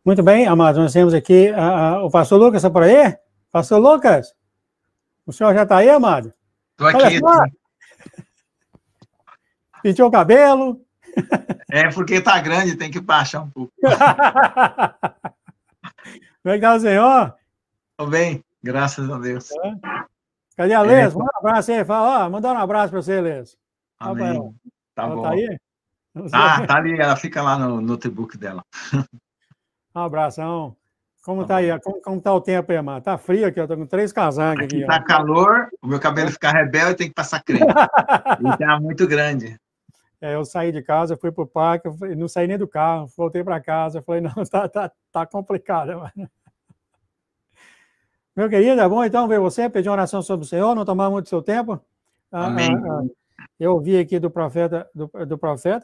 Muito bem, amados, nós temos aqui o pastor Lucas, está por aí? Pastor Lucas, o senhor já está aí, amado? Estou aqui. Pintou o cabelo? É porque está grande, tem que baixar um pouco. Como é que está o senhor? Estou bem, graças a Deus. Cadê a Lês? Manda um abraço aí, fala, mandar um abraço para você, Lês. Amém. Tá bom. Tá aí? Tá ali, ela fica lá no notebook dela. Um abração. Como tá aí? Como tá o tempo aí, mano? Tá frio aqui, eu tô com 3 casacos aqui. Tá calor, o meu cabelo fica rebelde e tem que passar creme. Ele tá muito grande. Eu saí de casa, fui pro parque, não saí nem do carro, voltei para casa, falei, não, tá complicado, mano. Meu querido, é bom então ver você, pedir uma oração sobre o Senhor, não tomar muito do seu tempo. Amém. Eu ouvi aqui do profeta,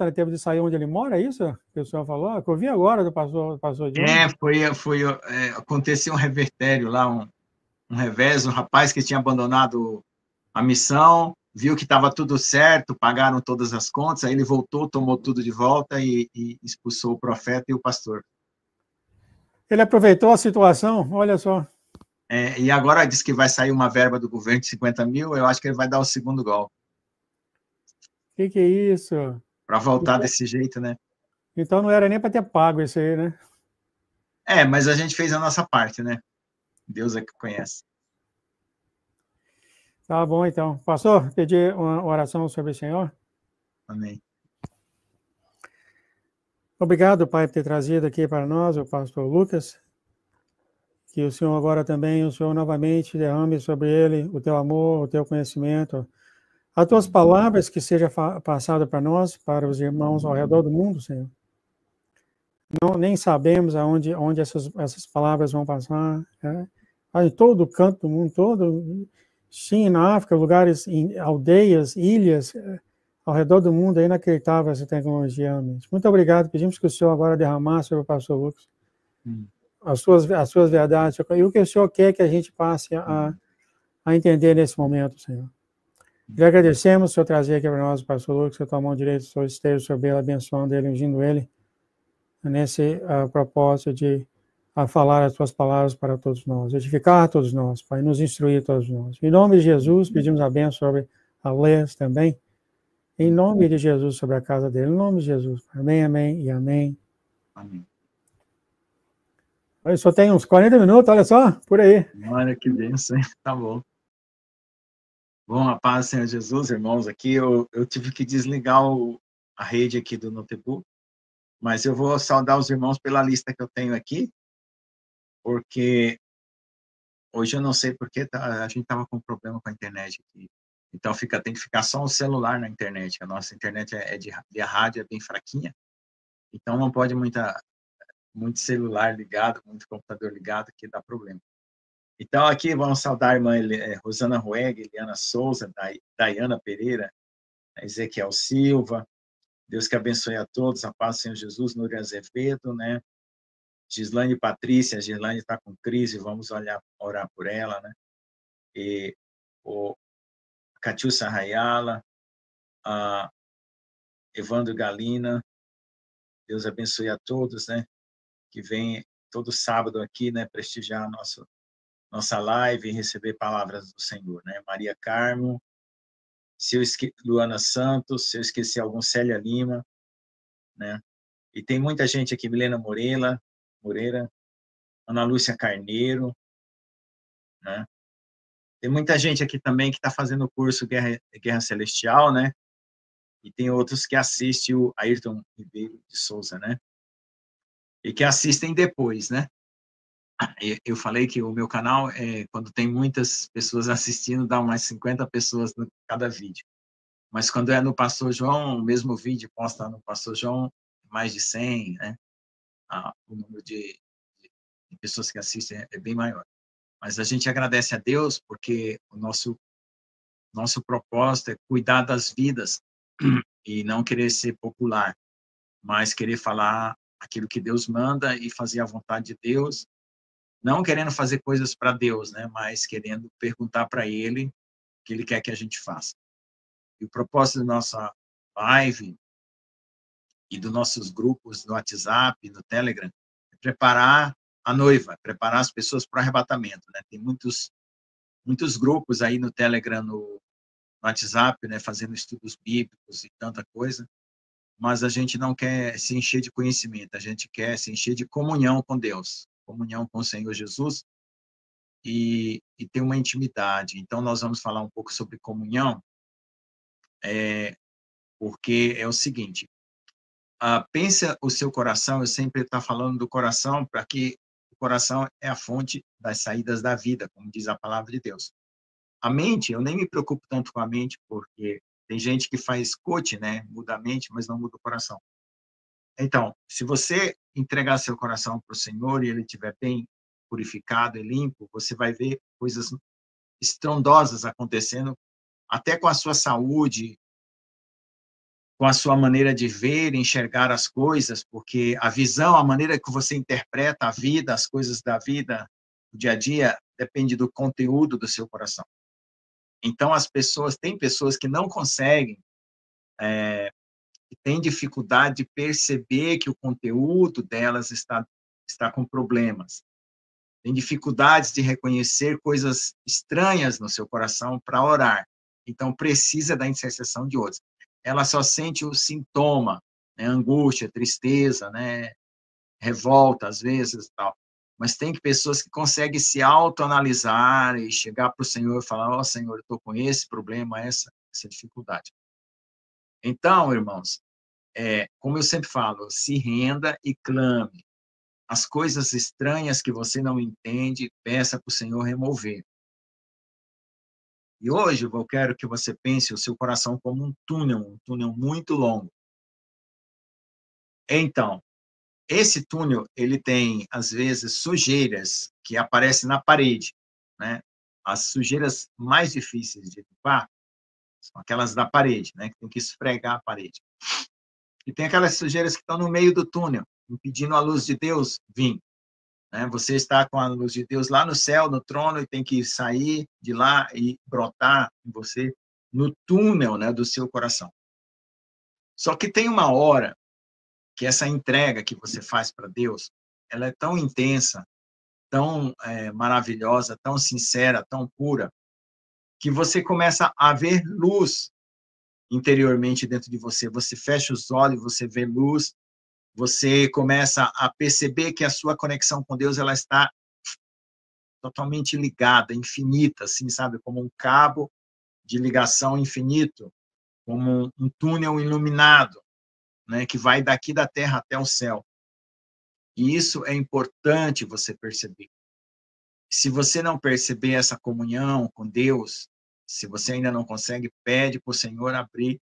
ele teve de sair onde ele mora, é isso que o senhor falou? Eu ouvi agora do pastor John. Aconteceu um revertério lá, um revés, um rapaz que tinha abandonado a missão, viu que estava tudo certo, pagaram todas as contas, aí ele voltou, tomou tudo de volta e expulsou o profeta e o pastor. Ele aproveitou a situação, olha só. E agora diz que vai sair uma verba do governo de 50 mil, eu acho que ele vai dar o segundo golpe. Que é isso? Para voltar desse jeito, né? Então não era nem para ter pago isso aí, né? Mas a gente fez a nossa parte, né? Deus é que conhece. Tá bom, então. Pastor, pedir uma oração sobre o Senhor. Amém. Obrigado, Pai, por ter trazido aqui para nós o pastor Lucas. Que o Senhor agora também, o Senhor novamente derrame sobre ele o teu amor, o teu conhecimento, as tuas palavras que seja passada para nós, para os irmãos ao redor do mundo, Senhor. Nem sabemos onde essas palavras vão passar. Em todo canto do mundo, sim, na África, lugares, aldeias, ilhas, ao redor do mundo, é inacreditável essa tecnologia. Muito obrigado, pedimos que o Senhor agora derramasse sobre o pastor Lucas as suas verdades, e o que o Senhor quer que a gente passe a entender nesse momento, Senhor. E agradecemos o Senhor trazer aqui para nós o pastor Lucas, que a tua mão direita, o Senhor esteja sobre ele, abençoando ele, ungindo ele, nesse propósito de falar as tuas palavras para todos nós, edificar todos nós, Pai, nos instruir todos nós. Em nome de Jesus, pedimos a bênção sobre a Lês também, em nome de Jesus, sobre a casa dele, em nome de Jesus. Amém, amém e amém. Amém. Eu só tenho uns 40 minutos, olha só, por aí. Olha que bênção, hein? Tá bom. Bom, a paz, Senhor Jesus, irmãos, aqui eu tive que desligar a rede aqui do notebook, mas eu vou saudar os irmãos pela lista que eu tenho aqui, porque hoje eu não sei porque a gente estava com problema com a internet aqui. Então tem que ficar só o celular na internet. A nossa internet de rádio é bem fraquinha, então não pode muito celular ligado, muito computador ligado, que dá problema. Então, aqui vamos saudar a irmã Rosana Rueg, Eliana Souza, Dayana Pereira, Ezequiel Silva. Deus que abençoe a todos, a paz do Senhor Jesus, Núria Azevedo, né? Gislaine Patrícia, Gislaine está com crise, vamos orar por ela, né? E o Catiúcia Rayala, a Evandro Galina, Deus abençoe a todos, né? Que vem todo sábado aqui, né? Prestigiar nossa live e receber palavras do Senhor, né? Maria Carmo, Luana Santos, se eu esqueci algum, Célia Lima, né? E tem muita gente aqui, Milena Moreira, Ana Lúcia Carneiro, né? Tem muita gente aqui também que está fazendo o curso Guerra Celestial, né? E tem outros que assistem o Ayrton Ribeiro de Souza, né? E que assistem depois, né? Eu falei que o meu canal, quando tem muitas pessoas assistindo, dá umas 50 pessoas em cada vídeo. Mas quando é no Pastor João, o mesmo vídeo posta no Pastor João, mais de 100, né? O número de pessoas que assistem é bem maior. Mas a gente agradece a Deus porque o nosso propósito é cuidar das vidas e não querer ser popular, mas querer falar aquilo que Deus manda e fazer a vontade de Deus, não querendo fazer coisas para Deus, né? Mas querendo perguntar para Ele o que Ele quer que a gente faça. E o propósito da nossa live e dos nossos grupos no WhatsApp, no Telegram, é preparar a noiva, preparar as pessoas para o arrebatamento, né? Tem muitos grupos aí no Telegram, no WhatsApp, né, fazendo estudos bíblicos e tanta coisa, mas a gente não quer se encher de conhecimento, a gente quer se encher de comunhão com Deus, comunhão com o Senhor Jesus e ter uma intimidade. Então, nós vamos falar um pouco sobre comunhão, porque é o seguinte, pensa o seu coração, eu sempre estou falando do coração, para que o coração é a fonte das saídas da vida, como diz a palavra de Deus. A mente, eu nem me preocupo tanto com a mente, porque tem gente que faz coach, né? Muda a mente, mas não muda o coração. Então, se você entregar seu coração para o Senhor e ele estiver bem purificado e limpo, você vai ver coisas estrondosas acontecendo, até com a sua saúde, com a sua maneira de ver, enxergar as coisas, porque a visão, a maneira que você interpreta a vida, as coisas da vida, o dia a dia, depende do conteúdo do seu coração. Então, tem pessoas que não conseguem, que têm dificuldade de perceber que o conteúdo delas está com problemas. Tem dificuldades de reconhecer coisas estranhas no seu coração para orar. Então, precisa da intercessão de outros. Ela só sente o sintoma, né? Angústia, tristeza, né? Revolta, às vezes, tal. Mas tem pessoas que conseguem se autoanalisar e chegar para o Senhor e falar, ó, Senhor, eu estou com esse problema, essa dificuldade. Então, irmãos, como eu sempre falo, se renda e clame. As coisas estranhas que você não entende, peça para o Senhor remover. E hoje eu quero que você pense o seu coração como um túnel muito longo. Então, esse túnel, ele tem, às vezes, sujeiras que aparecem na parede, né? As sujeiras mais difíceis de limpar são aquelas da parede, né? Que tem que esfregar a parede. E tem aquelas sujeiras que estão no meio do túnel, impedindo a luz de Deus vir. Né? Você está com a luz de Deus lá no céu, no trono, e tem que sair de lá e brotar em você no túnel, né, do seu coração. Só que tem uma hora que essa entrega que você faz para Deus, ela é tão intensa, tão maravilhosa, tão sincera, tão pura, que você começa a ver luz interiormente dentro de você. Você fecha os olhos, você vê luz, você começa a perceber que a sua conexão com Deus ela está totalmente ligada, infinita, assim, sabe? Como um cabo de ligação infinito, como um túnel iluminado, né? Que vai daqui da Terra até o céu. E isso é importante você perceber. Se você não perceber essa comunhão com Deus, se você ainda não consegue, pede para o Senhor abrir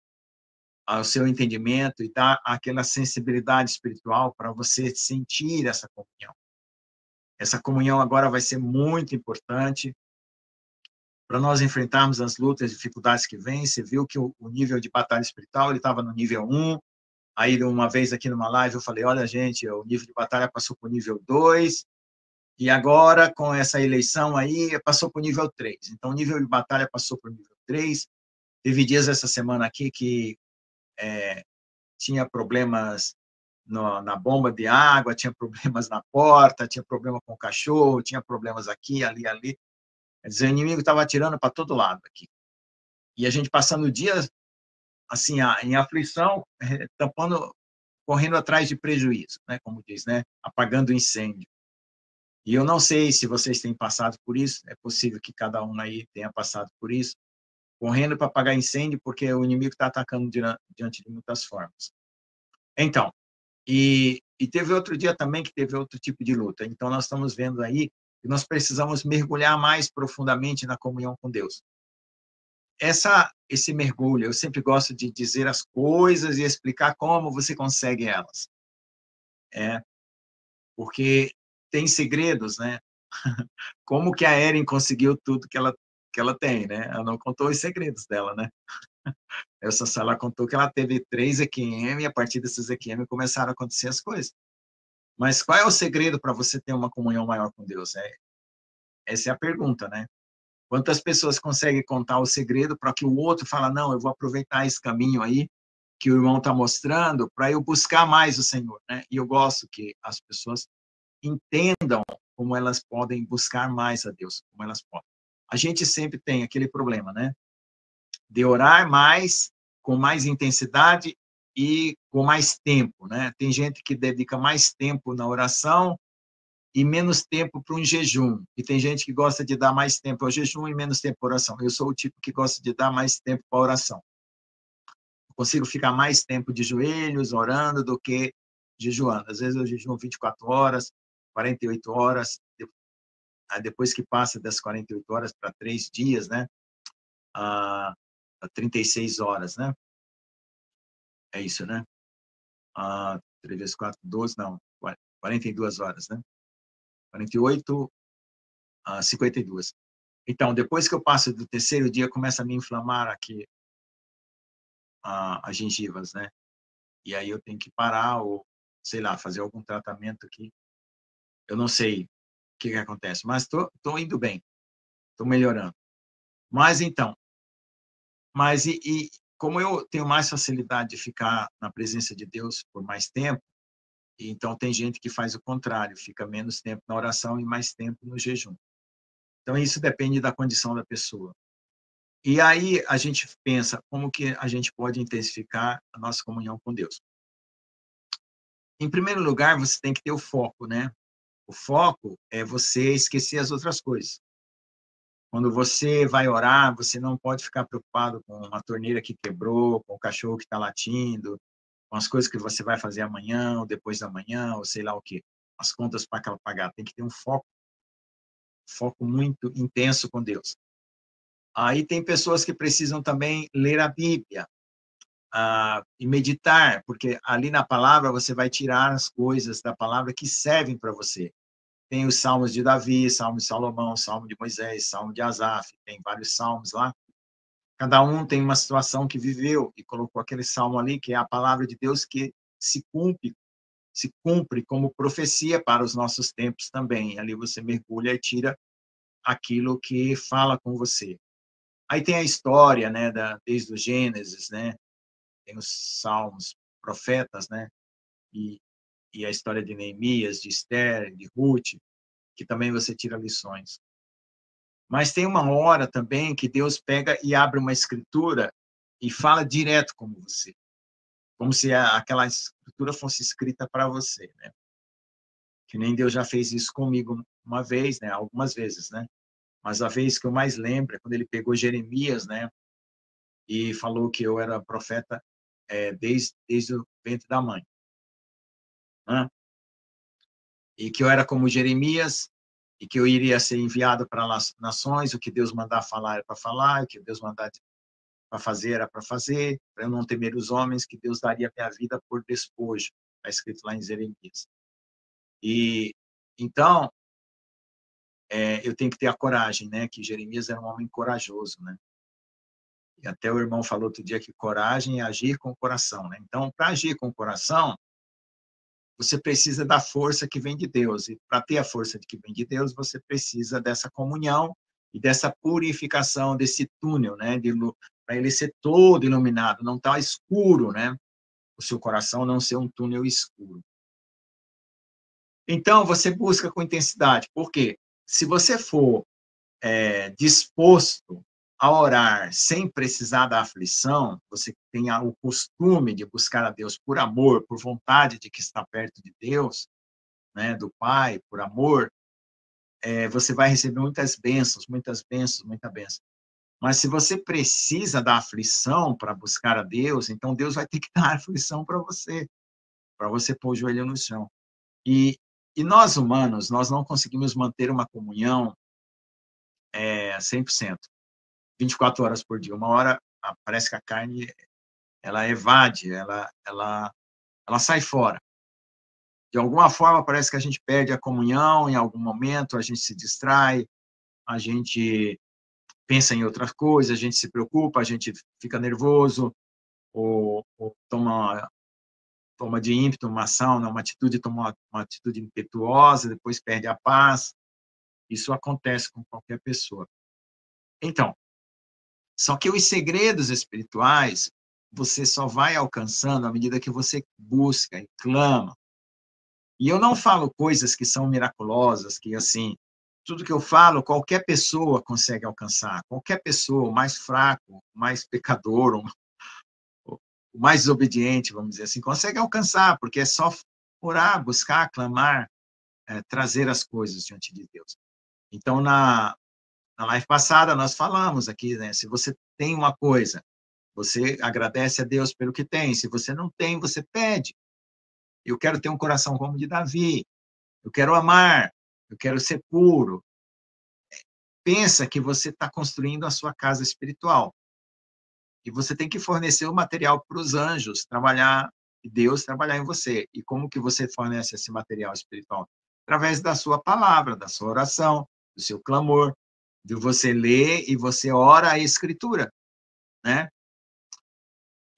o seu entendimento e dar aquela sensibilidade espiritual para você sentir essa comunhão. Essa comunhão agora vai ser muito importante para nós enfrentarmos as lutas, as dificuldades que vêm. Você viu que o nível de batalha espiritual ele estava no nível 1, aí uma vez aqui numa live eu falei, olha gente, o nível de batalha passou para o nível 2, e agora com essa eleição aí passou para o nível 3. Então o nível de batalha passou para o nível 3. Teve dias essa semana aqui que tinha problemas na bomba de água, tinha problemas na porta, tinha problema com o cachorro, tinha problemas aqui, ali. Quer dizer, o inimigo estava atirando para todo lado aqui. E a gente passando o dia, assim, em aflição, tampando, correndo atrás de prejuízo, né? Como diz, né? Apagando incêndio. E eu não sei se vocês têm passado por isso, é possível que cada um aí tenha passado por isso, correndo para apagar incêndio, porque o inimigo está atacando diante de muitas formas. Então, e teve outro dia também que teve outro tipo de luta. Então, nós estamos vendo aí que nós precisamos mergulhar mais profundamente na comunhão com Deus. Esse mergulho, eu sempre gosto de dizer as coisas e explicar como você consegue elas. Porque tem segredos, né? Como que a Erin conseguiu tudo que ela tem, né? Ela não contou os segredos dela, né? Ela contou que ela teve 3 EQM e a partir desses EQM começaram a acontecer as coisas. Mas qual é o segredo para você ter uma comunhão maior com Deus? Essa é a pergunta, né? Quantas pessoas conseguem contar o segredo para que o outro fala, não, eu vou aproveitar esse caminho aí que o irmão está mostrando para eu buscar mais o Senhor, né? E eu gosto que as pessoas entendam como elas podem buscar mais a Deus, como elas podem. A gente sempre tem aquele problema, né? De orar mais, com mais intensidade e com mais tempo, né? Tem gente que dedica mais tempo na oração e menos tempo para um jejum. E tem gente que gosta de dar mais tempo ao jejum e menos tempo para oração. Eu sou o tipo que gosta de dar mais tempo para a oração. Eu consigo ficar mais tempo de joelhos, orando, do que jejuando. Às vezes eu jejuo 24 horas, 48 horas, depois que passa das 48 horas para 3 dias, né? 36 horas, né? É isso, né? 3 vezes 4, 12, não, 42 horas, né? 48, 52. Então, depois que eu passo do terceiro dia, começa a me inflamar aqui as gengivas, né? E aí eu tenho que parar ou, sei lá, fazer algum tratamento aqui. Eu não sei o que acontece, mas estou indo bem, estou melhorando. Mas então, como eu tenho mais facilidade de ficar na presença de Deus por mais tempo, então tem gente que faz o contrário, fica menos tempo na oração e mais tempo no jejum. Então isso depende da condição da pessoa. E aí a gente pensa como que a gente pode intensificar a nossa comunhão com Deus. Em primeiro lugar, você tem que ter o foco, né? O foco é você esquecer as outras coisas. Quando você vai orar, você não pode ficar preocupado com uma torneira que quebrou, com o cachorro que está latindo, com as coisas que você vai fazer amanhã, ou depois da manhã, ou sei lá o quê. As contas para pagar. Tem que ter um foco muito intenso com Deus. Aí tem pessoas que precisam também ler a Bíblia e meditar, porque ali na palavra você vai tirar as coisas da palavra que servem para você. Tem os salmos de Davi, salmo de Salomão, salmo de Moisés, salmo de Asaf, tem vários salmos lá. Cada um tem uma situação que viveu e colocou aquele salmo ali, que é a palavra de Deus que se cumpre como profecia para os nossos tempos também. Ali você mergulha e tira aquilo que fala com você. Aí tem a história, né, desde o Gênesis, né? Tem os salmos, profetas, né? E a história de Neemias, de Esther, de Ruth, que também você tira lições. Mas tem uma hora também que Deus pega e abre uma escritura e fala direto com você, como se aquela escritura fosse escrita para você, né? Que nem Deus já fez isso comigo uma vez, né? Algumas vezes, né? Mas a vez que eu mais lembro é quando ele pegou Jeremias, né? E falou que eu era profeta desde o ventre da mãe, né? E que eu era como Jeremias e que eu iria ser enviado para as nações, o que Deus mandar falar era para falar, o que Deus mandar para fazer era para fazer, para eu não temer os homens, que Deus daria minha vida por despojo. Está escrito lá em Jeremias. E então eu tenho que ter a coragem, né? Que Jeremias era um homem corajoso, né? E até o irmão falou outro dia que coragem é agir com o coração, né? Então, para agir com o coração, você precisa da força que vem de Deus. E para ter a força que vem de Deus, você precisa dessa comunhão e dessa purificação desse túnel, né? Para ele ser todo iluminado, não estar escuro, né? O seu coração não ser um túnel escuro. Então, você busca com intensidade. Por quê? Se você for disposto a orar sem precisar da aflição, você tenha o costume de buscar a Deus por amor, por vontade de que está perto de Deus, né, do Pai, por amor, você vai receber muitas bênçãos, muita bênção. Mas se você precisa da aflição para buscar a Deus, então Deus vai ter que dar aflição para você pôr o joelho no chão. E nós humanos, nós não conseguimos manter uma comunhão 100%, 24 horas por dia. Uma hora parece que a carne ela evade, ela sai fora. De alguma forma parece que a gente perde a comunhão em algum momento, a gente se distrai, a gente pensa em outras coisas, a gente se preocupa, a gente fica nervoso, ou toma de ímpeto uma ação, toma uma atitude impetuosa, depois perde a paz. Isso acontece com qualquer pessoa. Então, só que os segredos espirituais você só vai alcançando à medida que você busca e clama. E eu não falo coisas que são miraculosas, que assim, tudo que eu falo, qualquer pessoa consegue alcançar. Qualquer pessoa, o mais fraco, o mais pecador, o mais desobediente, vamos dizer assim, consegue alcançar, porque é só orar, buscar, clamar, trazer as coisas diante de Deus. Então, na live passada, nós falamos aqui, né? Se você tem uma coisa, você agradece a Deus pelo que tem. Se você não tem, você pede. Eu quero ter um coração como o de Davi. Eu quero amar. Eu quero ser puro. Pensa que você está construindo a sua casa espiritual. E você tem que fornecer o material para os anjos trabalhar, e Deus trabalhar em você. E como que você fornece esse material espiritual? Através da sua palavra, da sua oração, do seu clamor, de você ler e você ora a Escritura, né?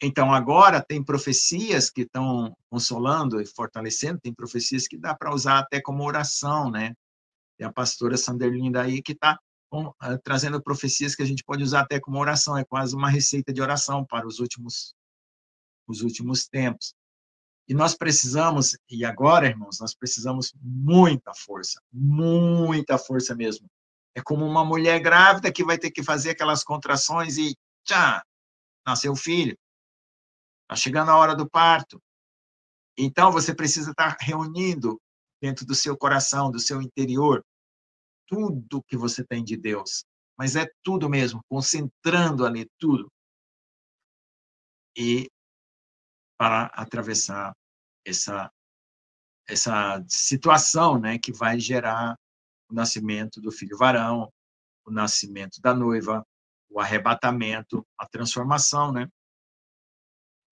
Então, agora tem profecias que estão consolando e fortalecendo, tem profecias que dá para usar até como oração, né? Tem a pastora Sanderlinda aí que está trazendo profecias que a gente pode usar até como oração, é quase uma receita de oração para os últimos tempos. E nós precisamos, e agora, irmãos, nós precisamos muita força mesmo. É como uma mulher grávida que vai ter que fazer aquelas contrações e, tchá, nasceu o filho. Está chegando a hora do parto. Então, você precisa estar reunindo dentro do seu coração, do seu interior, tudo que você tem de Deus. Mas é tudo mesmo, concentrando ali tudo. E para atravessar essa situação, né, que vai gerar o nascimento do filho varão, o nascimento da noiva, o arrebatamento, a transformação, né,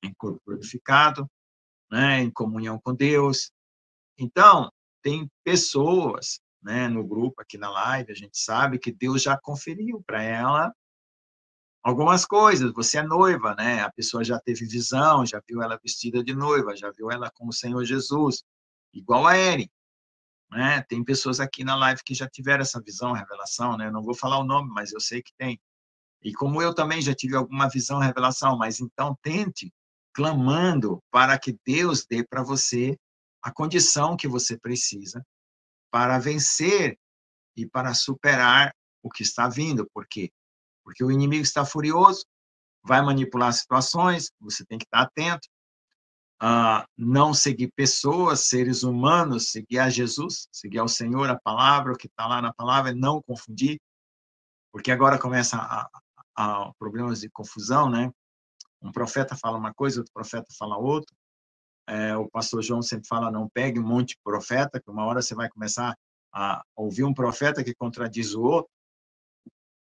em corpo glorificado, né, em comunhão com Deus. Então, tem pessoas, né, no grupo aqui na live, a gente sabe que Deus já conferiu para ela algumas coisas. Você é noiva, né? A pessoa já teve visão, já viu ela vestida de noiva, já viu ela com o Senhor Jesus, igual a Eren, né? Tem pessoas aqui na live que já tiveram essa visão, revelação, né? Eu não vou falar o nome, mas eu sei que tem. E como eu também já tive alguma visão, revelação, mas então tente clamando para que Deus dê para você a condição que você precisa para vencer e para superar o que está vindo. Por quê? Porque o inimigo está furioso, vai manipular situações, você tem que estar atento, não seguir pessoas, seres humanos, seguir a Jesus, seguir ao Senhor, a palavra, o que está lá na palavra, não confundir, porque agora começa a problemas de confusão, né? Um profeta fala uma coisa, outro profeta fala outra. O pastor João sempre fala, não pegue um monte de profeta, que uma hora você vai começar a ouvir um profeta que contradiz o outro,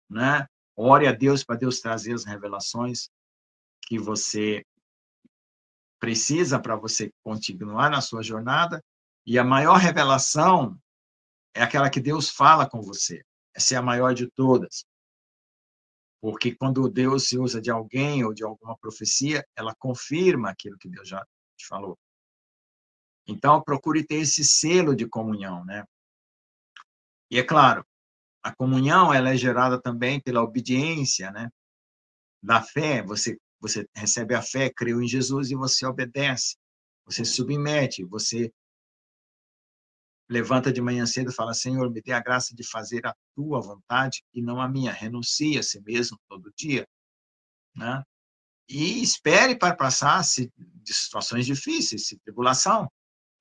né? Ore a Deus para Deus trazer as revelações que você precisa para você continuar na sua jornada. E a maior revelação é aquela que Deus fala com você. Essa é a maior de todas. Porque quando Deus se usa de alguém ou de alguma profecia, ela confirma aquilo que Deus já te falou. Então, procure ter esse selo de comunhão, né? E é claro, a comunhão ela é gerada também pela obediência, né? Da fé, você recebe a fé, creu em Jesus e você obedece. Você submete, você levanta de manhã cedo e fala, Senhor, me dê a graça de fazer a tua vontade e não a minha. Renuncie a si mesmo todo dia, né? E espere para passar de situações difíceis, de tribulação.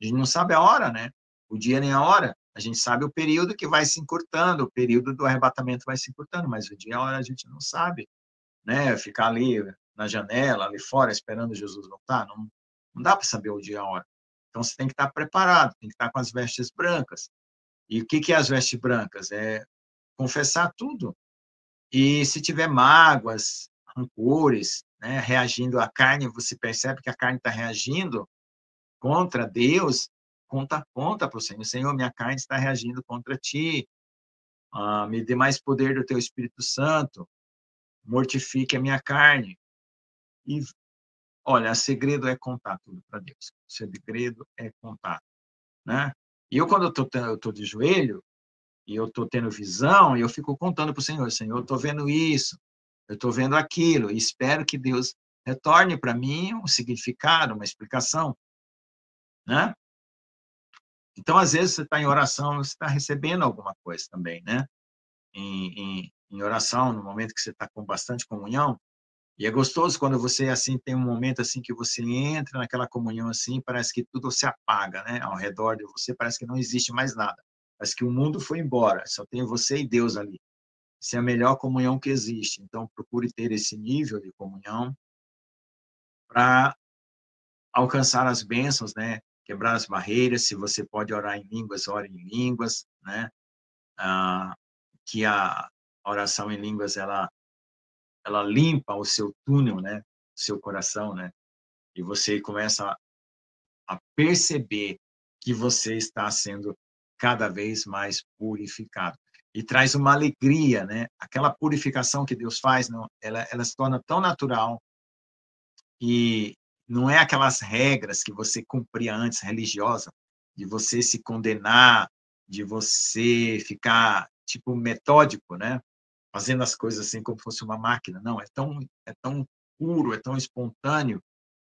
A gente não sabe a hora, né? O dia nem a hora. A gente sabe o período que vai se encurtando, o período do arrebatamento vai se encurtando, mas o dia e a hora a gente não sabe, né? Ficar ali na janela, ali fora, esperando Jesus voltar, não dá para saber o dia e a hora. Então, você tem que estar preparado, tem que estar com as vestes brancas. E o que é as vestes brancas? É confessar tudo. E se tiver mágoas, rancores, né, reagindo à carne, você percebe que a carne está reagindo contra Deus, conta para o Senhor. Senhor, minha carne está reagindo contra ti. Me dê mais poder do teu Espírito Santo. Mortifique a minha carne. E, olha, o segredo é contar tudo para Deus. O segredo é contar, né? E eu, quando eu estou de joelho, e eu estou tendo visão, e eu fico contando para o Senhor, Senhor, eu estou vendo isso, eu estou vendo aquilo, e espero que Deus retorne para mim um significado, uma explicação, né? Então, às vezes, você está em oração, você está recebendo alguma coisa também, né? Em oração, no momento que você está com bastante comunhão, e é gostoso quando você, assim, tem um momento, assim, que você entra naquela comunhão, assim, parece que tudo se apaga, né? Ao redor de você, parece que não existe mais nada. Parece que o mundo foi embora, só tem você e Deus ali. Essa é a melhor comunhão que existe. Então, procure ter esse nível de comunhão para alcançar as bênçãos, né? Quebrar as barreiras. Se você pode orar em línguas, ore em línguas, né? Que a oração em línguas, ela limpa o seu túnel, né? O seu coração, né? E você começa a perceber que você está sendo cada vez mais purificado. E traz uma alegria, né? Aquela purificação que Deus faz, não, ela se torna tão natural e não é aquelas regras que você cumpria antes, religiosa, de você se condenar, de você ficar, tipo, metódico, né? Fazendo as coisas assim como fosse uma máquina. Não, é tão puro, é tão espontâneo,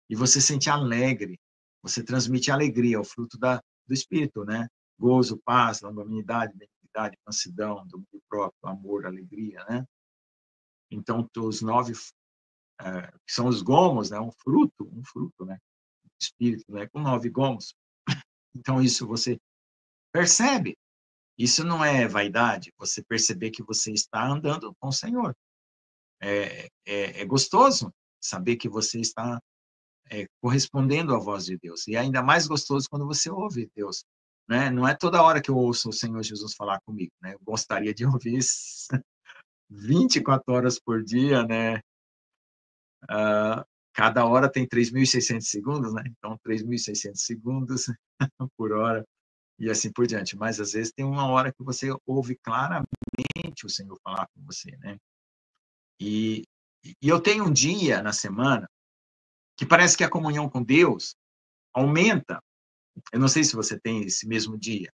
e você se sente alegre, você transmite alegria, o fruto do Espírito, né? Gozo, paz, longanimidade, benignidade, mansidão, domínio próprio, amor, alegria, né? Então, os 9, que são os gomos, né? Um fruto, né? Espírito, né? Com 9 gomos. Então, isso você percebe. Isso não é vaidade, você perceber que você está andando com o Senhor. É gostoso saber que você está correspondendo à voz de Deus. E é ainda mais gostoso quando você ouve Deus. Né? Não é toda hora que eu ouço o Senhor Jesus falar comigo. Né? Eu gostaria de ouvir 24 horas por dia, né? Cada hora tem 3.600 segundos, né? Então, 3.600 segundos por hora, e assim por diante. Mas, às vezes, tem uma hora que você ouve claramente o Senhor falar com você, né? E eu tenho um dia na semana que parece que a comunhão com Deus aumenta. Eu não sei se você tem esse mesmo dia,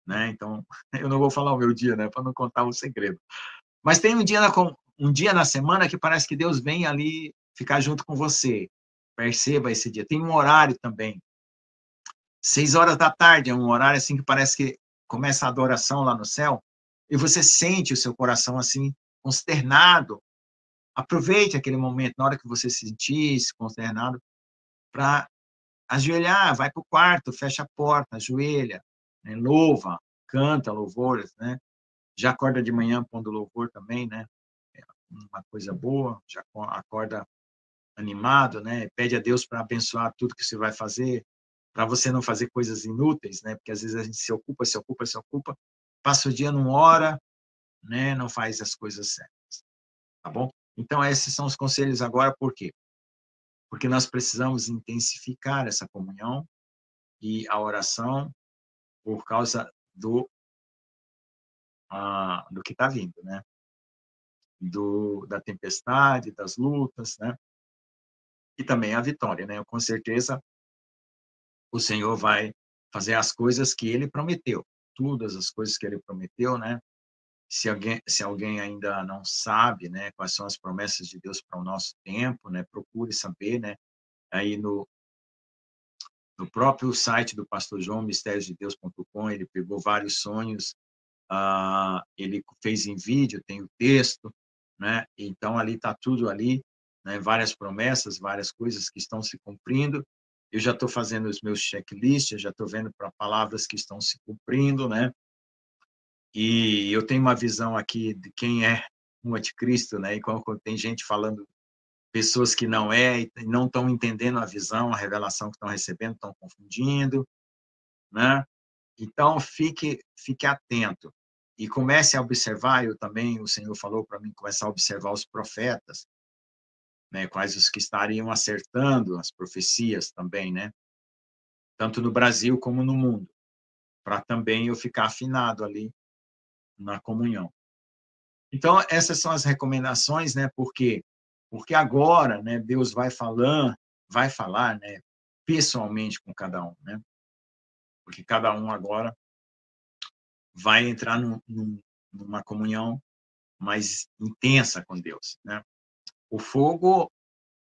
né? Então, eu não vou falar o meu dia, né? Para não contar o segredo. Mas tem um dia na semana que parece que Deus vem ali ficar junto com você. Perceba esse dia. Tem um horário também. 6 horas da tarde é um horário assim que parece que começa a adoração lá no céu e você sente o seu coração assim consternado. Aproveite aquele momento, na hora que você se sentisse consternado, para ajoelhar, vai para o quarto, fecha a porta, ajoelha, né, louva, canta louvores, né? Já acorda de manhã pondo louvor também, né? É uma coisa boa, já acorda animado, né? Pede a Deus para abençoar tudo que você vai fazer, para você não fazer coisas inúteis, né? Porque às vezes a gente se ocupa, passa o dia, não ora, né? Não faz as coisas certas, tá bom? Então, esses são os conselhos agora, por quê? Porque nós precisamos intensificar essa comunhão e a oração por causa do que está vindo, né? Da tempestade, das lutas, né? E também a vitória, né? Com certeza, o Senhor vai fazer as coisas que Ele prometeu, todas as coisas que Ele prometeu, né? Se alguém ainda não sabe, né, quais são as promessas de Deus para o nosso tempo, né? Procure saber, né? Aí no próprio site do Pastor João, mistériosdedeus.com, ele pegou vários sonhos, ele fez em vídeo, tem o texto, né? Então ali está tudo ali, né? Várias promessas, várias coisas que estão se cumprindo. Eu já estou fazendo os meus checklists, já estou vendo para palavras que estão se cumprindo, né? E eu tenho uma visão aqui de quem é um anticristo, né? E quando tem gente falando, pessoas que não e não estão entendendo a visão, a revelação que estão recebendo, estão confundindo, né? Então, fique atento e comece a observar. Eu também, o Senhor falou para mim começar a observar os profetas, né? Quais os que estariam acertando as profecias também, né? Tanto no Brasil como no mundo, para também eu ficar afinado ali na comunhão. Então, essas são as recomendações, né? Porque agora, né, Deus vai falar, né, pessoalmente com cada um, né? Porque cada um agora vai entrar numa comunhão mais intensa com Deus, né? O fogo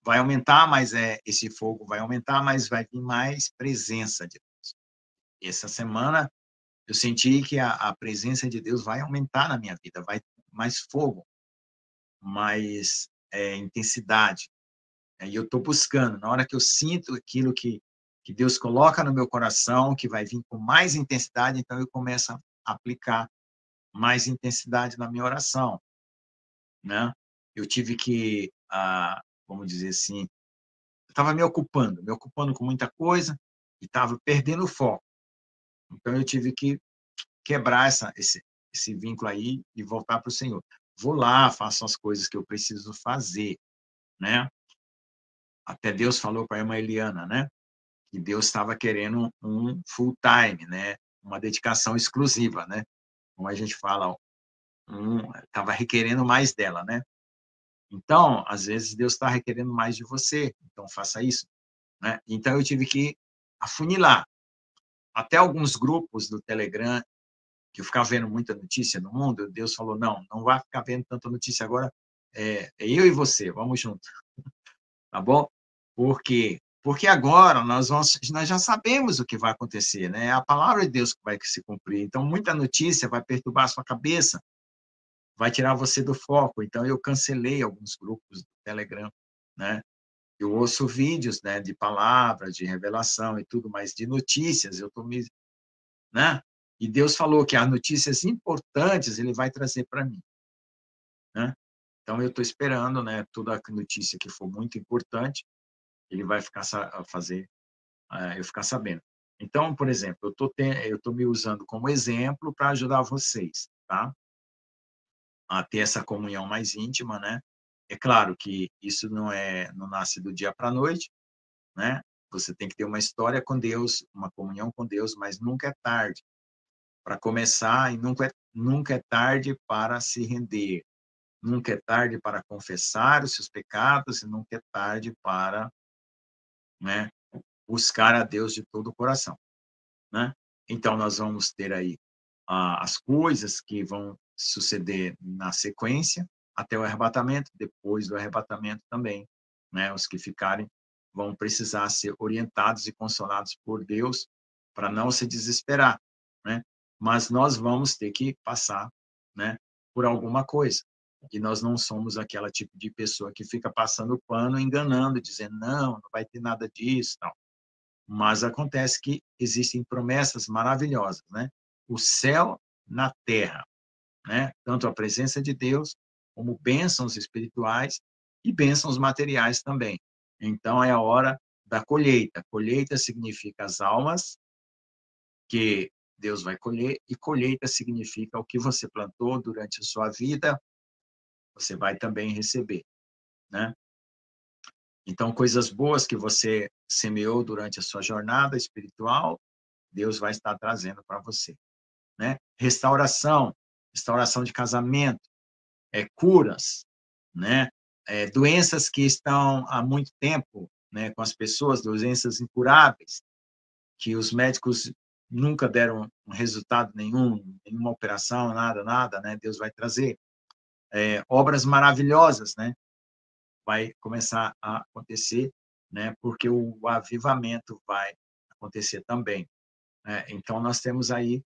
vai aumentar, mas esse fogo vai aumentar, mas vai vir mais presença de Deus. essa semana eu senti que a presença de Deus vai aumentar na minha vida, vai mais fogo, mais intensidade. E eu estou buscando, na hora que eu sinto aquilo que Deus coloca no meu coração, que vai vir com mais intensidade, então eu começo a aplicar mais intensidade na minha oração, né? Eu tive que, vamos dizer assim, eu estava me ocupando com muita coisa e estava perdendo o foco. Então eu tive que quebrar esse vínculo aí e voltar para o Senhor. Vou lá, faço as coisas que eu preciso fazer, né? Até Deus falou para a irmã Eliana, né? Que Deus estava querendo um full time, né? Uma dedicação exclusiva, né? Como a gente fala, estava requerendo mais dela, né? Então, às vezes Deus está requerendo mais de você, então faça isso, né? Então eu tive que afunilar. Até alguns grupos do Telegram que eu ficava vendo muita notícia no mundo, Deus falou, não vai ficar vendo tanta notícia agora, é eu e você, vamos juntos, tá bom? Por quê? Porque agora nós já sabemos o que vai acontecer, né? É a palavra de Deus que vai se cumprir. Então, muita notícia vai perturbar a sua cabeça, vai tirar você do foco. Então, eu cancelei alguns grupos do Telegram, né? Eu ouço vídeos, né, de palavras, de revelação e tudo, mas de notícias, eu estou me, né? E Deus falou que as notícias importantes Ele vai trazer para mim, né? Então, eu estou esperando, né, toda notícia que for muito importante, Ele vai fazer eu ficar sabendo. Então, por exemplo, eu estou me usando como exemplo para ajudar vocês, tá? A ter essa comunhão mais íntima, né? É claro que isso não nasce do dia para a noite, né? Você tem que ter uma história com Deus, uma comunhão com Deus, mas nunca é tarde para começar e nunca é tarde para se render. Nunca é tarde para confessar os seus pecados e nunca é tarde para, né, buscar a Deus de todo o coração, né? Então, nós vamos ter aí as coisas que vão suceder na sequência, até o arrebatamento, depois do arrebatamento também, né? Os que ficarem vão precisar ser orientados e consolados por Deus para não se desesperar, né? Mas nós vamos ter que passar, né, por alguma coisa. E nós não somos aquela tipo de pessoa que fica passando pano, enganando, dizendo, não vai ter nada disso, não. Mas acontece que existem promessas maravilhosas, né? O céu na terra, né? Tanto a presença de Deus, como bênçãos espirituais e bênçãos materiais também. Então, é a hora da colheita. Colheita significa as almas que Deus vai colher, e colheita significa o que você plantou durante a sua vida, você vai também receber, né? Então, coisas boas que você semeou durante a sua jornada espiritual, Deus vai estar trazendo para você, né? Restauração de casamento, curas, né? Doenças que estão há muito tempo, né, com as pessoas, doenças incuráveis, que os médicos nunca deram um resultado nenhum, nenhuma operação, nada, né? Deus vai trazer obras maravilhosas, né? Vai começar a acontecer, né? Porque o avivamento vai acontecer também. Então, nós temos aí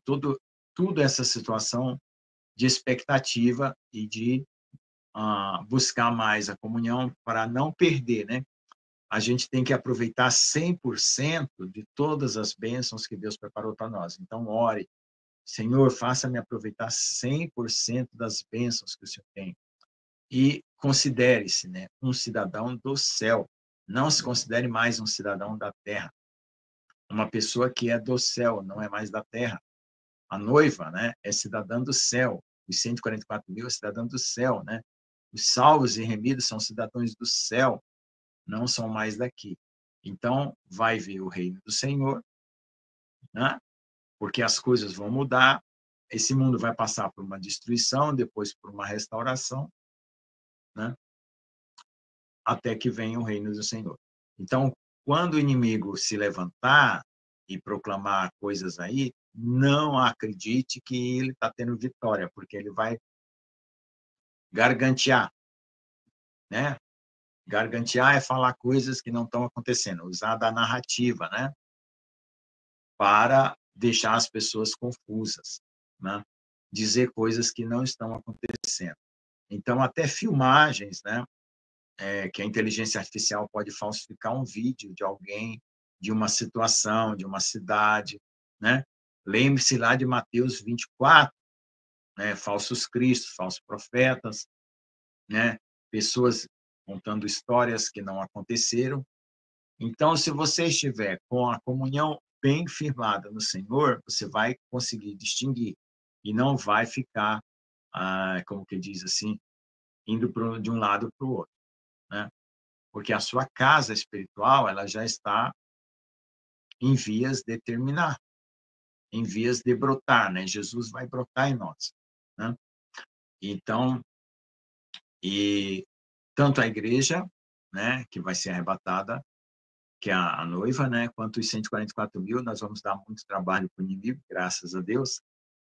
tudo essa situação de expectativa e de buscar mais a comunhão para não perder, né? A gente tem que aproveitar 100% de todas as bênçãos que Deus preparou para nós. Então, ore, Senhor, faça-me aproveitar 100% das bênçãos que o Senhor tem. E considere-se, né, um cidadão do céu. Não se considere mais um cidadão da terra. Uma pessoa que é do céu, não é mais da terra. A noiva, né, é cidadã do céu. Os 144 mil é cidadã do céu, né? Os salvos e remidos são cidadãos do céu, não são mais daqui. Então, vai vir o reino do Senhor, né? Porque as coisas vão mudar, esse mundo vai passar por uma destruição, depois por uma restauração, né? Até que venha o reino do Senhor. Então, quando o inimigo se levantar e proclamar coisas aí, não acredite que ele está tendo vitória, porque ele vai gargantear, né? Gargantear é falar coisas que não estão acontecendo, usar da narrativa, né? para deixar as pessoas confusas, né? Dizer coisas que não estão acontecendo. Então, até filmagens, né? Que a inteligência artificial pode falsificar um vídeo de alguém, de uma situação, de uma cidade, né? Lembre-se lá de Mateus 24, né? Falsos cristos, falsos profetas, né? Pessoas contando histórias que não aconteceram. Então, se você estiver com a comunhão bem firmada no Senhor, você vai conseguir distinguir e não vai ficar, como que diz assim, indo de um lado para o outro, né? Porque a sua casa espiritual, ela já está em vias de terminar, em vias de brotar, né? Jesus vai brotar em nós, né? Então, e tanto a igreja, né, que vai ser arrebatada, que é a noiva, né, quanto os 144 mil, nós vamos dar muito trabalho para o inimigo, graças a Deus.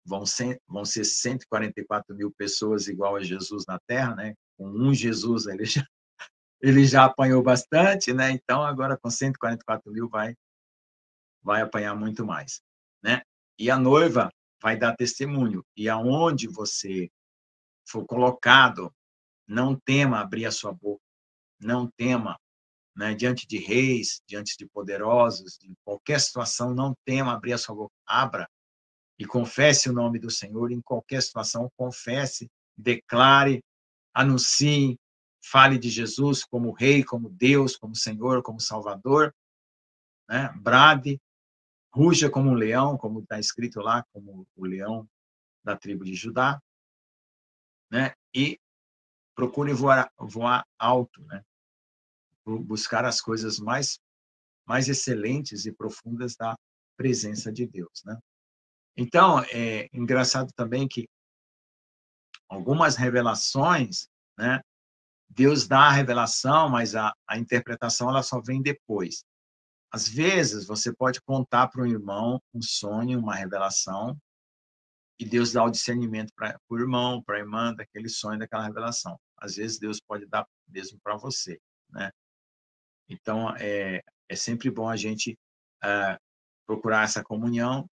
Vão ser 144 mil pessoas igual a Jesus na Terra, né? Com um Jesus, ele já apanhou bastante, né? Então, agora com 144 mil vai apanhar muito mais, né? E a noiva vai dar testemunho. E aonde você for colocado, não tema abrir a sua boca, não tema, né? Diante de reis, diante de poderosos, em qualquer situação, não tema abrir a sua boca. Abra e confesse o nome do Senhor em qualquer situação. Confesse, declare, anuncie, fale de Jesus como Rei, como Deus, como Senhor, como Salvador, né? Brade, ruja como um leão, como está escrito lá, como o leão da tribo de Judá, né? E procure voar alto, né? Buscar as coisas mais excelentes e profundas da presença de Deus, né? Então, é engraçado também que algumas revelações, né? Deus dá a revelação, mas a interpretação ela só vem depois. Às vezes, você pode contar para um irmão um sonho, uma revelação, e Deus dá o discernimento para o irmão, para a irmã, daquele sonho, daquela revelação. Às vezes, Deus pode dar mesmo para você, né? Então, é sempre bom a gente procurar essa comunhão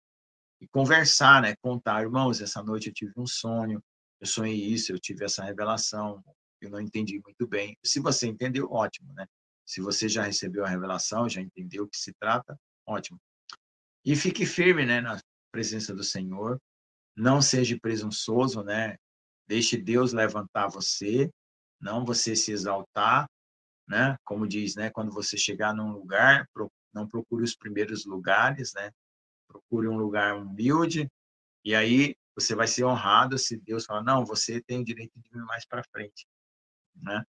e conversar, né? Contar, irmãos, essa noite eu tive um sonho, eu sonhei isso, eu tive essa revelação, eu não entendi muito bem. Se você entendeu, ótimo, né? Se você já recebeu a revelação, já entendeu o que se trata, ótimo. E fique firme, né, na presença do Senhor. Não seja presunçoso, né? Deixe Deus levantar você, não você se exaltar, né? Como diz, né? Quando você chegar num lugar, não procure os primeiros lugares, né? Procure um lugar humilde, e aí você vai ser honrado se Deus falar, não, você tem o direito de vir mais para frente, né?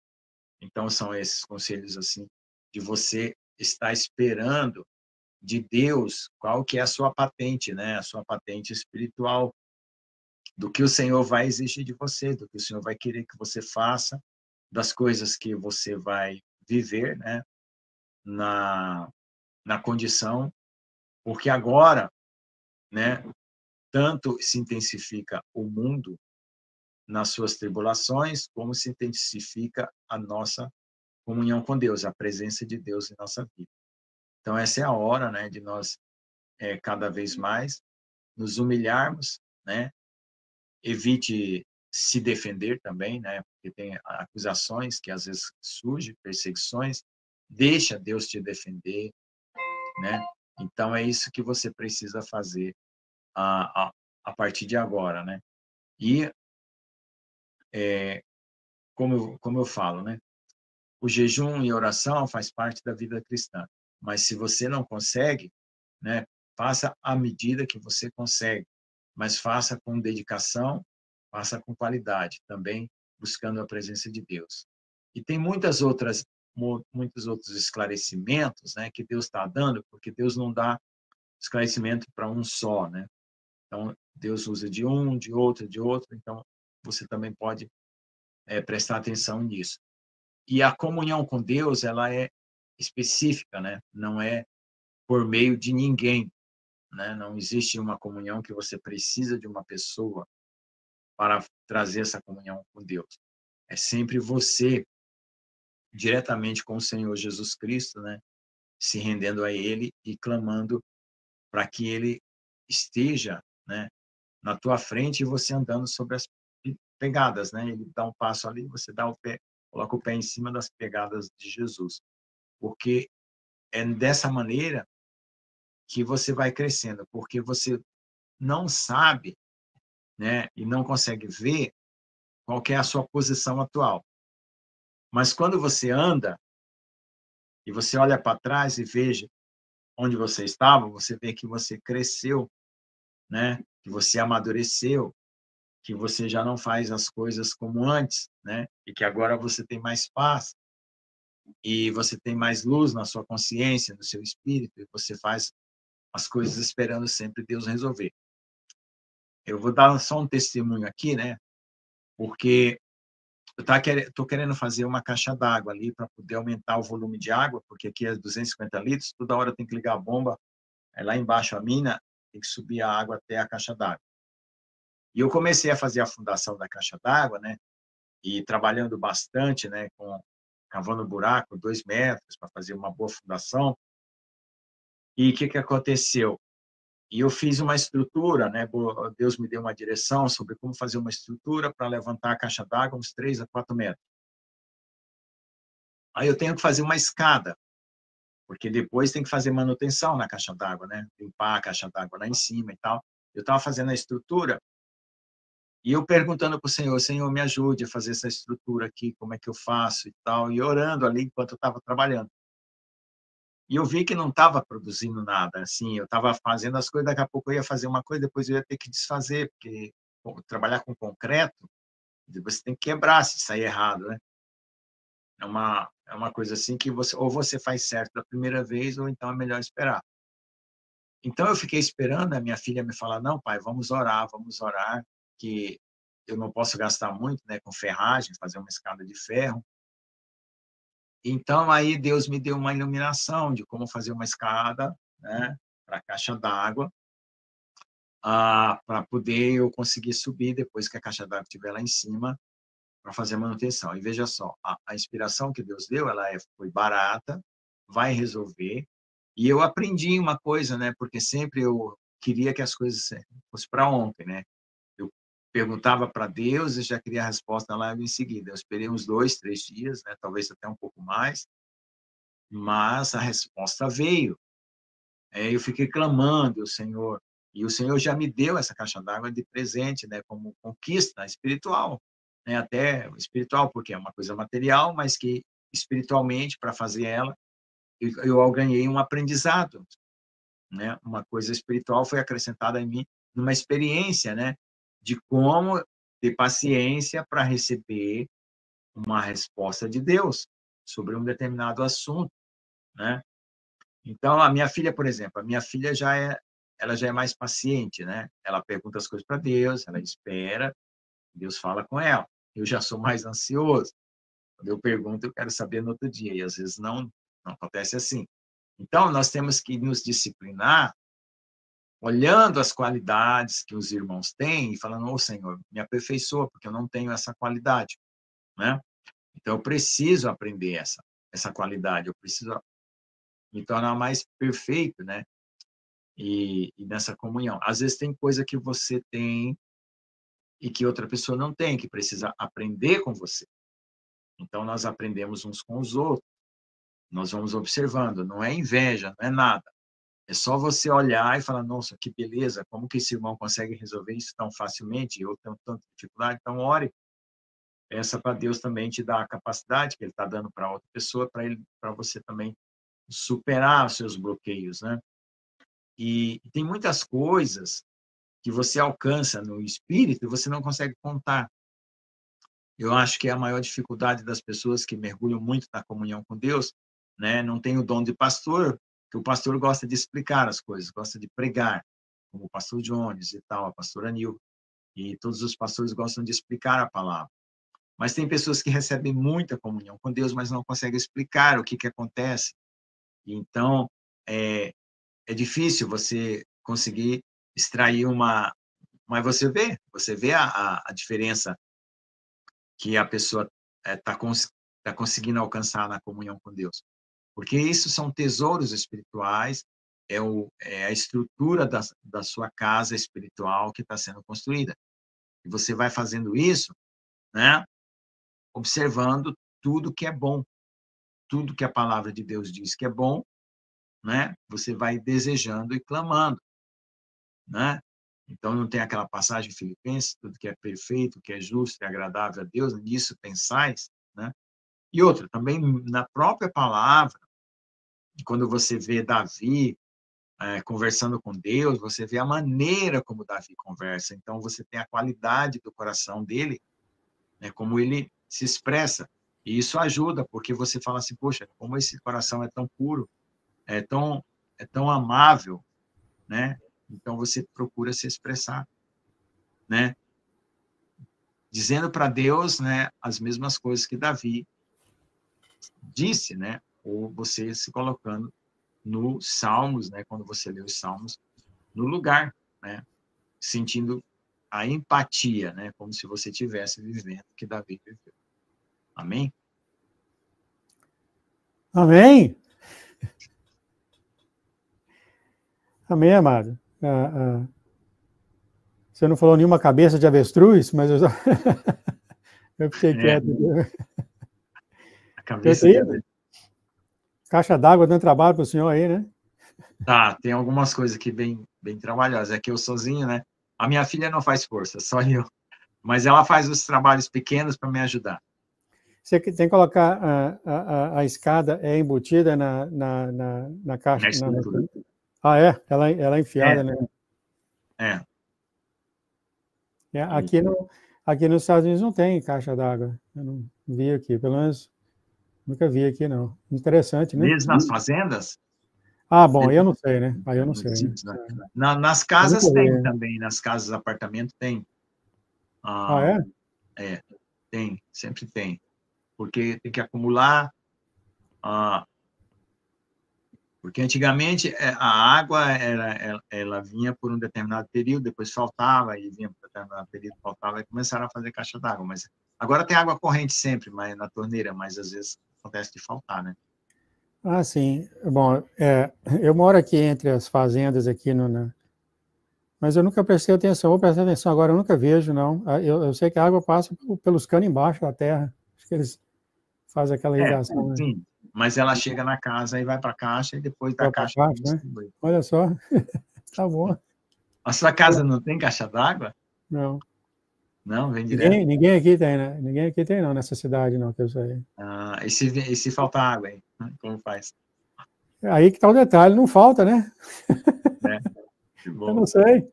Então, são esses conselhos, assim, de você estar esperando de Deus qual que é a sua patente, né? A sua patente espiritual, do que o Senhor vai exigir de você, do que o Senhor vai querer que você faça, das coisas que você vai viver, né? Na condição, porque agora, né? Tanto se intensifica o mundo nas suas tribulações, como se intensifica a nossa comunhão com Deus, a presença de Deus em nossa vida. Então, essa é a hora, né, de nós, cada vez mais, nos humilharmos, né? Evite se defender também, né? Porque tem acusações que às vezes surgem, perseguições. Deixa Deus te defender, né? Então, é isso que você precisa fazer a partir de agora, né? E, como eu falo, né? O jejum e oração faz parte da vida cristã, mas se você não consegue, né, faça à medida que você consegue, mas faça com dedicação, faça com qualidade, também buscando a presença de Deus. E tem muitos outros esclarecimentos, né, que Deus está dando, porque Deus não dá esclarecimento para um só, né? Então, Deus usa de um, de outro, então você também pode prestar atenção nisso. E a comunhão com Deus, ela é específica, né? Não é por meio de ninguém, né? Não existe uma comunhão que você precisa de uma pessoa para trazer essa comunhão com Deus. É sempre você diretamente com o Senhor Jesus Cristo, né? Se rendendo a Ele e clamando para que ele esteja, né, na tua frente e você andando sobre as pegadas, né? Ele dá um passo ali, você dá o pé, coloca o pé em cima das pegadas de Jesus, porque é dessa maneira que você vai crescendo, porque você não sabe, né, e não consegue ver qual que é a sua posição atual. Mas quando você anda e você olha para trás e veja onde você estava, você vê que você cresceu, né? Que você amadureceu, que você já não faz as coisas como antes, né? E que agora você tem mais paz e você tem mais luz na sua consciência, no seu espírito, e você faz as coisas esperando sempre Deus resolver. Eu vou dar só um testemunho aqui, né? Porque eu estou querendo fazer uma caixa d'água ali para poder aumentar o volume de água, porque aqui é 250 litros, toda hora tem que ligar a bomba, é lá embaixo a mina, tem que subir a água até a caixa d'água. E eu comecei a fazer a fundação da caixa d'água, né? E trabalhando bastante, né? Cavando buraco, 2 metros, para fazer uma boa fundação. E o que aconteceu? E eu fiz uma estrutura, né? Deus me deu uma direção sobre como fazer uma estrutura para levantar a caixa d'água uns 3 a 4 metros. Aí eu tenho que fazer uma escada, porque depois tem que fazer manutenção na caixa d'água, né? Limpar a caixa d'água lá em cima e tal. Eu estava fazendo a estrutura e eu perguntando para o Senhor, Senhor, me ajude a fazer essa estrutura aqui, como é que eu faço e tal, e orando ali enquanto eu estava trabalhando. E eu vi que não estava produzindo nada, assim, eu estava fazendo as coisas, daqui a pouco eu ia fazer uma coisa, depois eu ia ter que desfazer, porque trabalhar com concreto, você tem que quebrar se sair errado, né? É uma coisa assim que você ou você faz certo da primeira vez, ou então é melhor esperar. Então eu fiquei esperando a minha filha me falar, não, pai, vamos orar, que eu não posso gastar muito, né, com ferragem, fazer uma escada de ferro. Então aí Deus me deu uma iluminação de como fazer uma escada, né, para a caixa d'água, para poder eu conseguir subir depois que a caixa d'água estiver lá em cima, para fazer a manutenção. E veja só, a inspiração que Deus deu, foi barata, vai resolver. E eu aprendi uma coisa, né? Porque sempre eu queria que as coisas fossem para ontem, né? Eu perguntava para Deus e já queria a resposta lá em seguida. Eu esperei uns 2, 3 dias, né? Talvez até um pouco mais, mas a resposta veio. Eu fiquei clamando ao Senhor, e o Senhor já me deu essa caixa d'água de presente, né? Como conquista espiritual, né? Até espiritual, porque é uma coisa material, mas que espiritualmente, para fazer ela, eu ganhei um aprendizado, né? Uma coisa espiritual foi acrescentada em mim numa experiência, né? De como ter paciência para receber uma resposta de Deus sobre um determinado assunto, né? Então, a minha filha, por exemplo, a minha filha ela já é mais paciente, né? Ela pergunta as coisas para Deus, ela espera, Deus fala com ela. Eu já sou mais ansioso. Quando eu pergunto, eu quero saber no outro dia, e às vezes não acontece assim. Então, nós temos que nos disciplinar olhando as qualidades que os irmãos têm e falando, ô Senhor, me aperfeiçoa, porque eu não tenho essa qualidade, né? Então, eu preciso aprender essa qualidade, eu preciso me tornar mais perfeito, né? E nessa comunhão. Às vezes tem coisa que você tem e que outra pessoa não tem, que precisa aprender com você. Então, nós aprendemos uns com os outros, nós vamos observando, não é inveja, não é nada. É só você olhar e falar, nossa, que beleza, como que esse irmão consegue resolver isso tão facilmente? Eu tenho tanta dificuldade, então ore. Peça para Deus também te dar a capacidade que Ele está dando para outra pessoa, para você também superar os seus bloqueios, né? E tem muitas coisas que você alcança no espírito e você não consegue contar. Eu acho que é a maior dificuldade das pessoas que mergulham muito na comunhão com Deus, né? Não tem o dom de pastor, que o pastor gosta de explicar as coisas, gosta de pregar, como o pastor Jones e tal, a pastora Nil, e todos os pastores gostam de explicar a palavra. Mas tem pessoas que recebem muita comunhão com Deus, mas não conseguem explicar o que acontece. Então, é difícil você conseguir extrair uma... Mas você vê a diferença que a pessoa está conseguindo alcançar na comunhão com Deus. Porque isso são tesouros espirituais é a estrutura da sua casa espiritual que está sendo construída. E você vai fazendo isso, né, observando tudo que é bom, tudo que a palavra de Deus diz que é bom, né, você vai desejando e clamando, né? Então, não tem aquela passagem em Filipenses, tudo que é perfeito, que é justo e agradável a Deus, nisso pensais, né? E outra, também na própria palavra, quando você vê Davi conversando com Deus, você vê a maneira como Davi conversa. Então, você tem a qualidade do coração dele, né, como ele se expressa. E isso ajuda, porque você fala assim, poxa, como esse coração é tão puro, é tão amável, né? Então, você procura se expressar, né? Dizendo para Deus, né, as mesmas coisas que Davi disse, né? Ou você se colocando nos Salmos, né? Quando você lê os Salmos, no lugar, né? Sentindo a empatia, né? Como se você estivesse vivendo o que Davi viveu. Amém? Amém? Amém, amado. Você não falou nenhuma cabeça de avestruz, mas eu, eu fiquei quieto. A cabeça de avestruz. Caixa d'água dando trabalho para o senhor aí, né? Tá, tem algumas coisas aqui bem trabalhosas. É que eu sozinho, né? A minha filha não faz força, só eu. Mas ela faz os trabalhos pequenos para me ajudar. Você tem que colocar a escada embutida na caixa. Na estrutura. É? Ela é enfiada, né? Aqui nos Estados Unidos não tem caixa d'água. Eu não vi aqui, pelo menos nunca vi aqui, não. Interessante, né? Mesmo nas fazendas? Bom, aí eu não sei, né? Aí eu não sei. Né? Nas casas tem também, nas casas de apartamento tem. Tem, sempre tem. Porque tem que acumular. Porque antigamente a água ela vinha por um determinado período, depois faltava, e vinha por um determinado período, faltava, e começaram a fazer caixa d'água. Mas agora tem água corrente sempre, mas na torneira, mas às vezes acontece de faltar, né? Sim. Bom, eu moro aqui entre as fazendas aqui mas eu nunca prestei atenção. Vou prestar atenção agora, eu nunca vejo, não. Eu sei que a água passa pelos canos embaixo da terra. Acho que eles fazem aquela irrigação. Sim, mas ela chega na casa e vai para a caixa e depois da caixa. Né? Olha só, tá bom. A sua casa não tem caixa d'água? Não. Não, vem direto? Ninguém aqui tem, né? Ninguém aqui tem, não, nessa cidade, não, que eu sei. E se faltar água, hein? Como faz? Aí que tá o detalhe, não falta, né? Que bom. Eu não sei.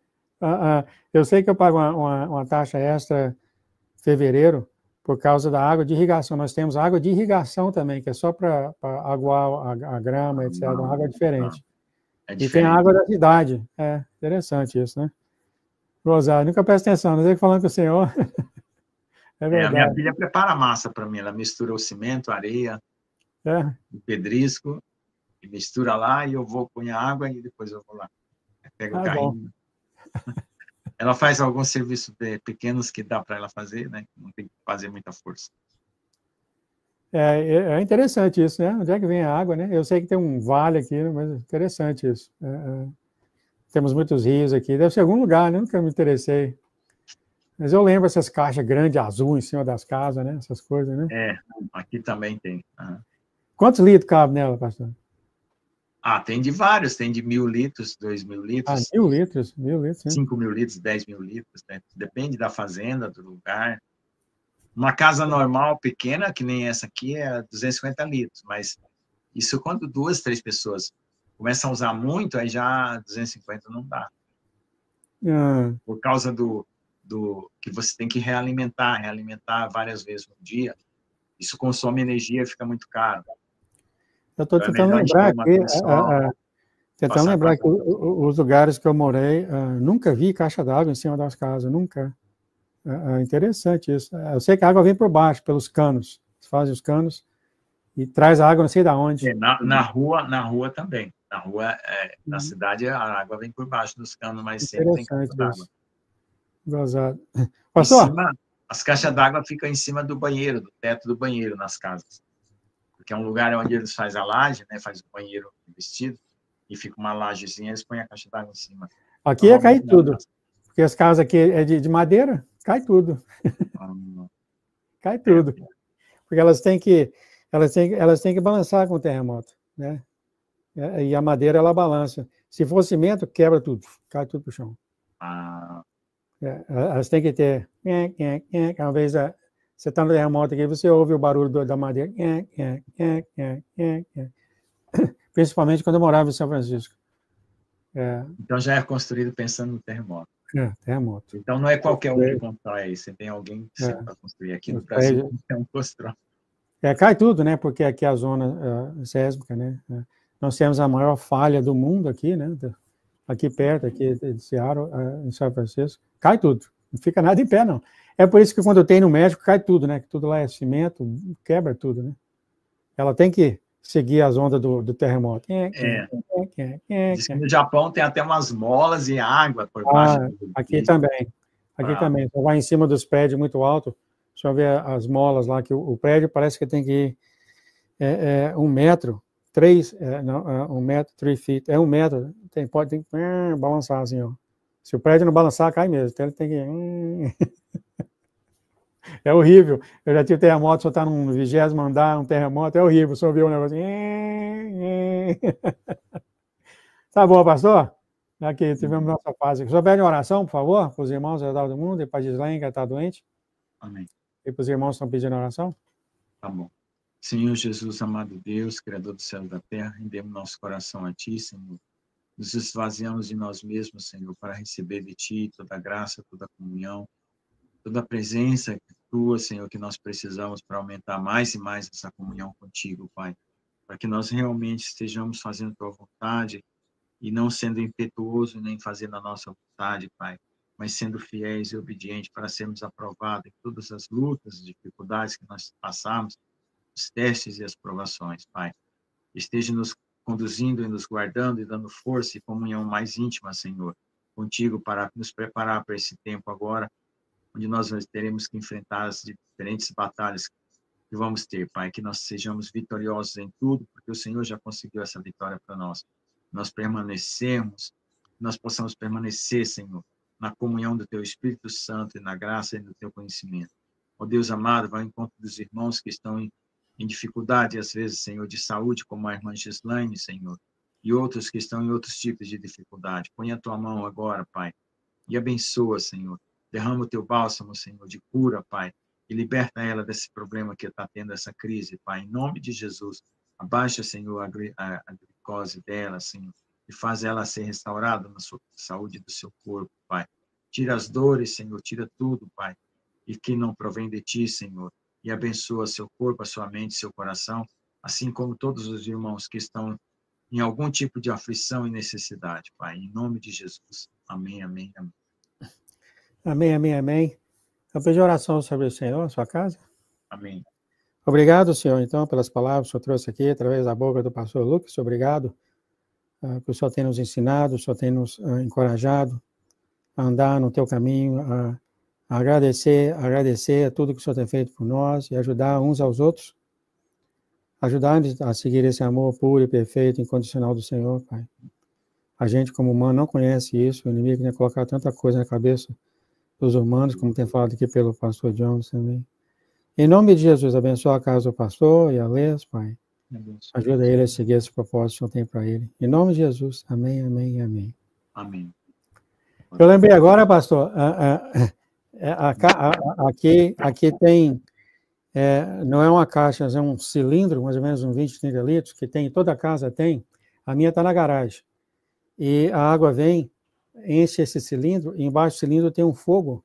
Eu sei que eu pago uma taxa extra em fevereiro por causa da água de irrigação. Nós temos água de irrigação também, que é só para aguar a grama, etc. Uma água diferente. E tem a água da cidade. Interessante isso, né? Rosário, nunca presta atenção, não sei falando com o senhor. É verdade. A minha filha prepara a massa para mim, ela mistura o cimento, a areia, o pedrisco, e mistura lá, e eu vou pôr a água e depois eu vou lá. Pego o carrinho. Ela faz alguns serviços pequenos que dá para ela fazer, né? Não tem que fazer muita força. É interessante isso, né? Onde é que vem a água, né? Eu sei que tem um vale aqui, mas é interessante isso. Temos muitos rios aqui. Deve ser algum lugar, né? Nunca me interessei. Mas eu lembro essas caixas grandes, azul, em cima das casas, né? Essas coisas, né? Aqui também tem. Quantos litros cabe nela, pastor? Tem de vários. Tem de 1.000 litros, 2.000 litros. 1.000 litros? 1.000 litros, né? 5.000 litros, 10.000 litros. Né? Depende da fazenda, do lugar. Uma casa normal, pequena, que nem essa aqui, é 250 litros. Mas isso quando 2, 3 pessoas começam a usar muito, aí já 250 não dá. Por causa do que você tem que realimentar várias vezes no dia. Isso consome energia e fica muito caro. Eu estou tentando lembrar que os lugares que eu morei, nunca vi caixa d'água em cima das casas, nunca. Interessante isso. Eu sei que a água vem por baixo, pelos canos. Eles fazem os canos e traz a água não sei de onde. Na rua também. Na rua, na cidade, a água vem por baixo dos canos, mas sempre tem caixa d'água. Gozado. Pastor? As caixas d'água ficam em cima do banheiro, do teto do banheiro nas casas. Porque é um lugar onde eles fazem a laje, né? Faz o banheiro vestido. e fica uma lajezinha, eles põem a caixa d'água em cima. Aqui ia cair tudo, porque as casas aqui é de madeira, cai tudo. Cai tudo. Porque elas têm que balançar com o terremoto, né? E a madeira, ela balança. Se for cimento, quebra tudo, cai tudo para o chão. Elas têm que ter... Uma vez você está no terremoto aqui, você ouve o barulho da madeira. Principalmente quando eu morava em São Francisco. Então já é construído pensando no terremoto. Terremoto. Então não é qualquer um que constrói, você tem alguém que sempre para construir. Aqui no Brasil, qualquer um constrói. Cai tudo, né? Porque aqui é a zona sísmica, né? Nós temos a maior falha do mundo aqui, né? Aqui perto, aqui de Seattle, em São Francisco. Cai tudo. Não fica nada em pé, não. É por isso que quando tem no médico, cai tudo, né? Que tudo lá é cimento, quebra tudo, né? Ela tem que seguir as ondas do terremoto. Diz que no Japão tem até umas molas e água por baixo. Aqui também. Aqui também. Você vai em cima dos prédios muito alto, você vê as molas lá, que o prédio parece que tem que ir 1 metro, 3 feet, 1 metro, pode balançar assim, ó. Se o prédio não balançar, cai mesmo. Então ele tem que... É horrível. Eu já tive terremoto, só está no 20º andar, um terremoto, é horrível. Só ouviu um negócio. Tá bom, pastor? Aqui tivemos nossa fase. Só pede uma oração, por favor, para os irmãos da do mundo, e para a Gislaine, que está doente. Amém. E para os irmãos que estão pedindo oração. Tá bom. Senhor Jesus, amado Deus, Criador do céu e da terra, rendemos nosso coração a Ti, Senhor. Nos esvaziamos de nós mesmos, Senhor, para receber de Ti toda a graça, toda a comunhão, toda a presença Tua, Senhor, que nós precisamos para aumentar mais e mais essa comunhão contigo, Pai. Para que nós realmente estejamos fazendo Tua vontade e não sendo impetuoso nem fazendo a nossa vontade, Pai, mas sendo fiéis e obedientes para sermos aprovados em todas as lutas, dificuldades que nós passamos, os testes e as provações, Pai. Esteja nos conduzindo e nos guardando e dando força e comunhão mais íntima, Senhor, contigo, para nos preparar para esse tempo agora, onde nós teremos que enfrentar as diferentes batalhas que vamos ter, Pai, que nós sejamos vitoriosos em tudo, porque o Senhor já conseguiu essa vitória para nós. Nós permanecemos, nós possamos permanecer, Senhor, na comunhão do Teu Espírito Santo e na graça e no Teu conhecimento. Ó Deus amado, vai ao encontro dos irmãos que estão em dificuldade, às vezes, Senhor, de saúde, como a irmã Gislaine, Senhor, e outros que estão em outros tipos de dificuldade. Põe a Tua mão agora, Pai, e abençoa, Senhor. Derrama o Teu bálsamo, Senhor, de cura, Pai, e liberta ela desse problema que está tendo, essa crise, Pai, em nome de Jesus. Abaixa, Senhor, a glicose dela, Senhor, e faz ela ser restaurada na sua saúde do seu corpo, Pai. Tira as dores, Senhor, tira tudo, Pai, e que não provém de Ti, Senhor, e abençoa seu corpo, a sua mente, seu coração, assim como todos os irmãos que estão em algum tipo de aflição e necessidade, Pai, em nome de Jesus. Amém, amém, amém. Amém, amém, amém. Eu pedi oração sobre o Senhor, a sua casa. Amém. Obrigado, Senhor, então, pelas palavras que o Senhor trouxe aqui, através da boca do pastor Lucas. Obrigado que o Senhor tem nos ensinado, o Senhor tem nos encorajado a andar no teu caminho, a agradecer a tudo que o Senhor tem feito por nós e ajudar uns aos outros, ajudar a seguir esse amor puro e perfeito, incondicional do Senhor, Pai. A gente, como humano, não conhece isso, o inimigo tem colocado tanta coisa na cabeça dos humanos, como tem falado aqui pelo pastor Jones também. Em nome de Jesus, abençoa a casa do pastor e a Lês, Pai. Ajuda ele a seguir esse propósito que o Senhor tem para ele. Em nome de Jesus, amém, amém, amém. Amém. Eu lembrei agora, pastor, aqui tem, não é uma caixa, é um cilindro, mais ou menos uns 20, 30 litros, que tem, toda casa tem, a minha está na garagem. E a água vem, enche esse cilindro, e embaixo do cilindro tem um fogo,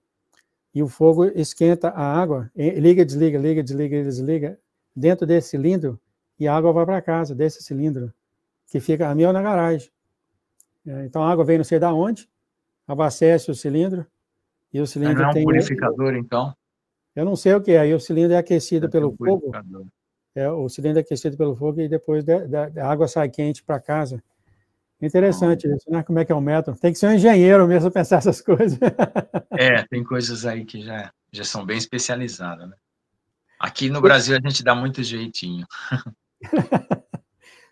e o fogo esquenta a água, liga, desliga, liga, desliga, desliga, dentro desse cilindro, e a água vai para casa, desse cilindro, que fica a minha na garagem. Então a água vem não sei de onde, abastece o cilindro, e o cilindro não é um tem... purificador, então? Eu não sei o que é, aí o cilindro é aquecido pelo fogo, o cilindro é aquecido pelo fogo, e depois a água sai quente para casa. Interessante isso, né? Como é que é o método? Tem que ser um engenheiro mesmo para pensar essas coisas. Tem coisas aí que já são bem especializadas, né? Aqui no Brasil a gente dá muito jeitinho.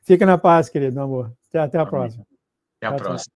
Fica na paz, querido, meu amor. Até a próxima. Até a próxima.